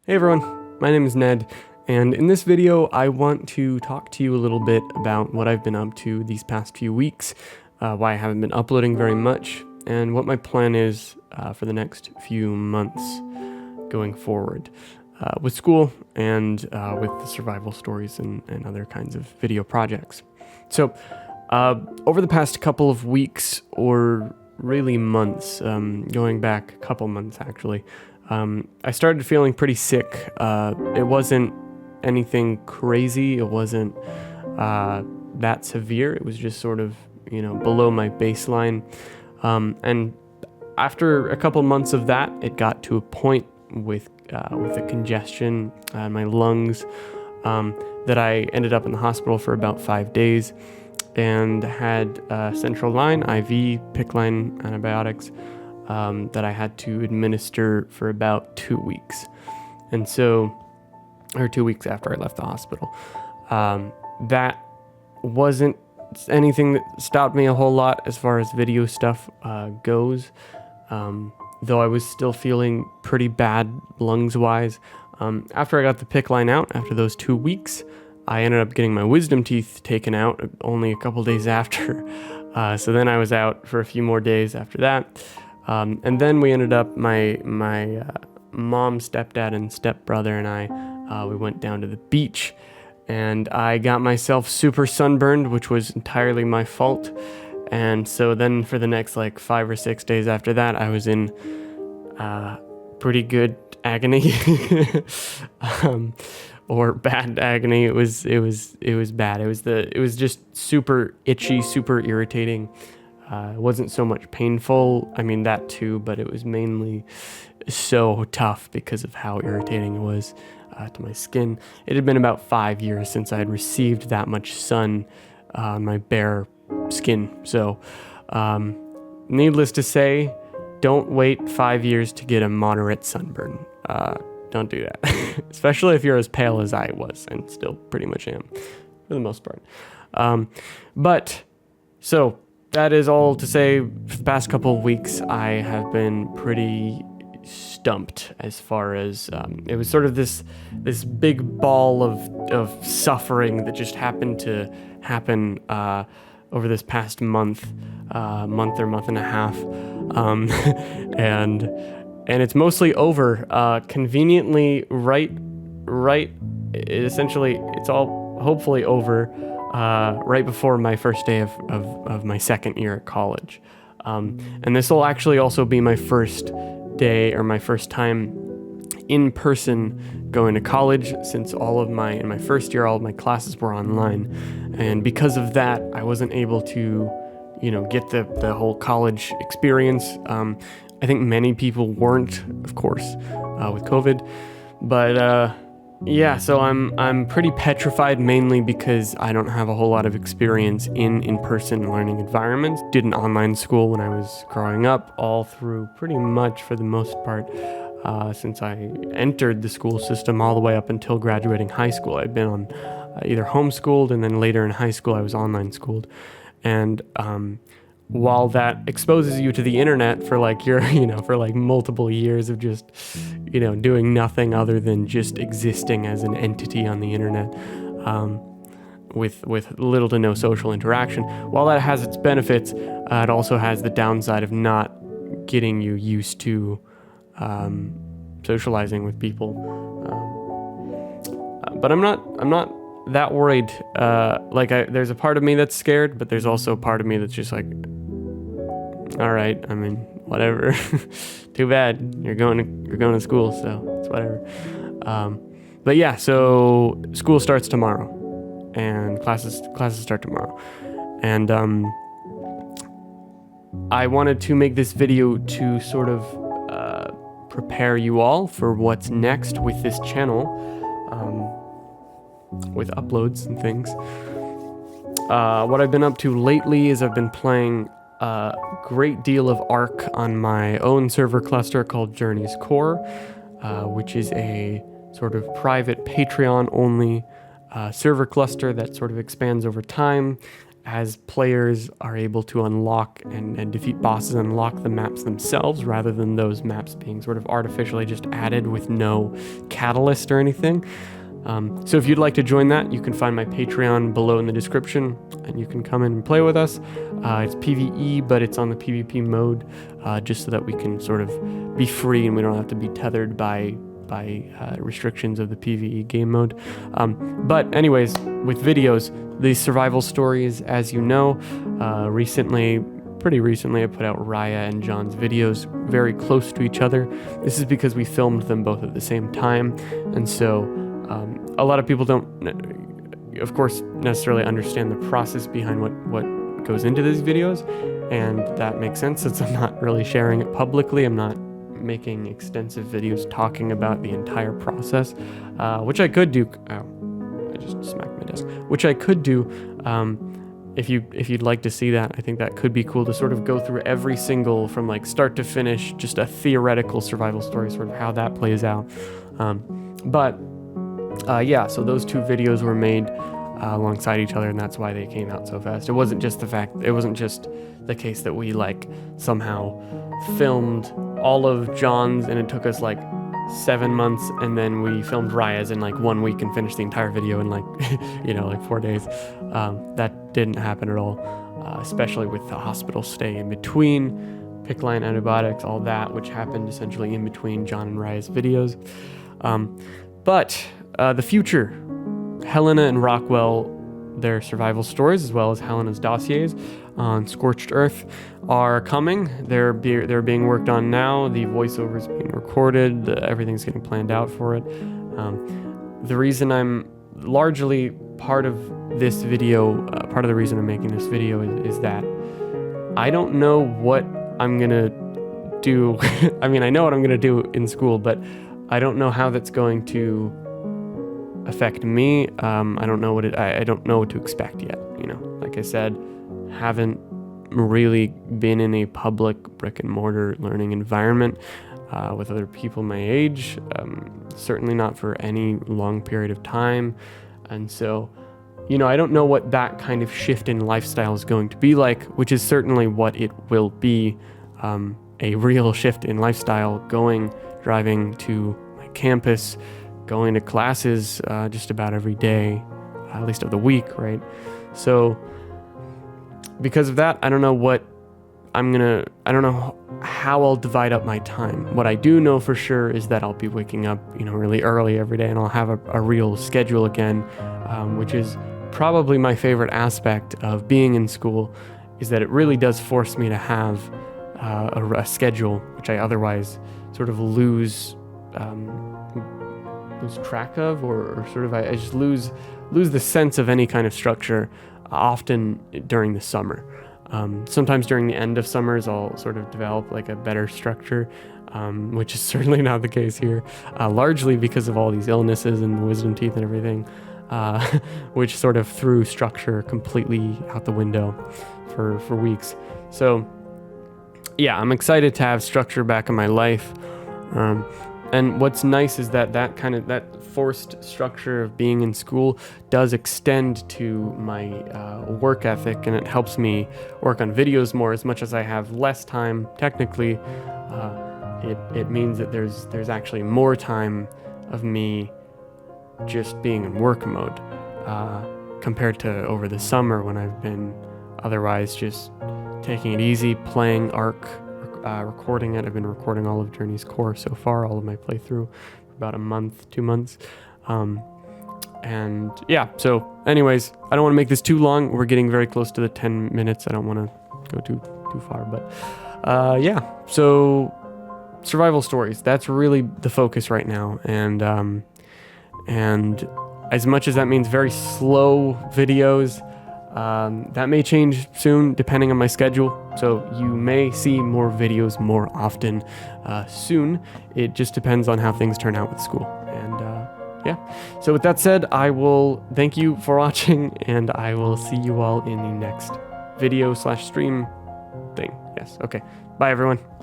Hey everyone, my name is Ned, and in this video I want to talk to you a little bit about what I've been up to these past few weeks, why I haven't been uploading very much, and what my plan is for the next few months going forward with school and with the survival stories and other kinds of video projects. So over the past couple of weeks, or really months, going back a couple months actually, I started feeling pretty sick. It wasn't anything crazy. It wasn't that severe. It was just sort of, below my baseline. And after a couple months of that, it got to a point with the congestion in my lungs that I ended up in the hospital for about 5 days and had central line, IV, PICC line antibiotics that I had to administer for about 2 weeks. And so, or 2 weeks after I left the hospital. That wasn't anything that stopped me a whole lot as far as video stuff goes, though I was still feeling pretty bad lungs-wise. After I got the PICC line out, after those 2 weeks, I ended up getting my wisdom teeth taken out only a couple days after. So then I was out for a few more days after that. And then we ended up, my mom, stepdad, and stepbrother and I, we went down to the beach, and I got myself super sunburned, which was entirely my fault. And so then for the next 5 or 6 days after that, I was in pretty good agony, or bad agony. It was bad. It was just super itchy, super irritating. It wasn't so much painful. I mean, that too, but it was mainly so tough because of how irritating it was to my skin. It had been about 5 years since I had received that much sun on my bare skin. So, needless to say, don't wait 5 years to get a moderate sunburn. Don't do that, especially if you're as pale as I was, and still pretty much am, for the most part. So that is all to say, for the past couple of weeks, I have been pretty stumped as far as, it was sort of this big ball of suffering that just happened to happen over this past month or month and a half. And it's mostly over, conveniently essentially it's all hopefully over right before my first day of my second year at college. And this will actually also be my first day, or my first time in person going to college, since in my first year, all of my classes were online. And because of that, I wasn't able to, get the whole college experience. I think many people weren't, of course, with COVID, but yeah, so I'm pretty petrified, mainly because I don't have a whole lot of experience in in-person learning environments. Did an online school when I was growing up, all through pretty much for the most part, since I entered the school system all the way up until graduating high school. I'd been on either homeschooled, and then later in high school I was online schooled. And while that exposes you to the internet for multiple years of just, doing nothing other than just existing as an entity on the internet, with little to no social interaction, while that has its benefits, it also has the downside of not getting you used to socializing with people. But I'm not that worried. There's a part of me that's scared, but there's also a part of me that's just all right, I mean, whatever. Too bad. You're going to school, so it's whatever. But yeah, so school starts tomorrow, and classes start tomorrow. And I wanted to make this video to sort of prepare you all for what's next with this channel, with uploads and things. What I've been up to lately is I've been playing a great deal of Ark on my own server cluster called Journey's Core, which is a sort of private Patreon-only server cluster that sort of expands over time as players are able to unlock and defeat bosses and unlock the maps themselves, rather than those maps being sort of artificially just added with no catalyst or anything. So if you'd like to join that, you can find my Patreon below in the description, and you can come in and play with us. It's PvE, but it's on the PvP mode, just so that we can sort of be free and we don't have to be tethered by restrictions of the PvE game mode. But anyways, with videos, these survival stories, as you know, pretty recently I put out Raya and John's videos very close to each other. This is because we filmed them both at the same time, and so a lot of people don't, of course, necessarily understand the process behind what goes into these videos, and that makes sense since I'm not really sharing it publicly. I'm not making extensive videos talking about the entire process, which I could do. I just smacked my desk. Which I could do if you'd like to see that. I think that could be cool to sort of go through every single, from like start to finish, just a theoretical survival story, sort of how that plays out. Yeah, so those two videos were made alongside each other, and that's why they came out so fast. It wasn't just the case that we like somehow filmed all of John's and it took us like 7 months, and then we filmed Raya's in like 1 week and finished the entire video in like like 4 days. That didn't happen at all, especially with the hospital stay in between, PICC line antibiotics, all that, which happened essentially in between John and Raya's videos. But the future, Helena and Rockwell, their survival stories, as well as Helena's dossiers on Scorched Earth, are coming. They're being worked on now. The voiceover is being recorded. Everything's getting planned out for it. The reason I'm largely part of this video, part of the reason I'm making this video is that I don't know what I'm gonna do. I mean, I know what I'm gonna do in school, but I don't know how that's going to affect me. I don't know I don't know what to expect yet. Like I said, haven't really been in a public brick and mortar learning environment with other people my age, certainly not for any long period of time. And so, I don't know what that kind of shift in lifestyle is going to be like, which is certainly what it will be, a real shift in lifestyle, driving to my campus, going to classes just about every day, at least of the week, right? So because of that, I don't know how I'll divide up my time. What I do know for sure is that I'll be waking up, really early every day, and I'll have a real schedule again, which is probably my favorite aspect of being in school, is that it really does force me to have a schedule, which I otherwise sort of lose track of, or sort of I just lose the sense of any kind of structure, often during the summer. Sometimes during the end of summers I'll sort of develop like a better structure, which is certainly not the case here, largely because of all these illnesses and the wisdom teeth and everything, which sort of threw structure completely out the window for weeks. So yeah, I'm excited to have structure back in my life. And what's nice is that forced structure of being in school does extend to my work ethic, and it helps me work on videos more. As much as I have less time, technically, it means that there's actually more time of me just being in work mode, compared to over the summer when I've been otherwise just taking it easy, playing Ark, recording it. I've been recording all of Journey's Core so far, all of my playthrough, for about a month, 2 months. And yeah, so anyways, I don't want to make this too long. We're getting very close to the 10 minutes. I don't want to go too far, but yeah, so survival stories, that's really the focus right now. And as much as that means very slow videos, that may change soon depending on my schedule, so you may see more videos more often soon. It just depends on how things turn out with school. And yeah, so with that said, I will thank you for watching, and I will see you all in the next video /stream thing. Yes, okay, bye everyone.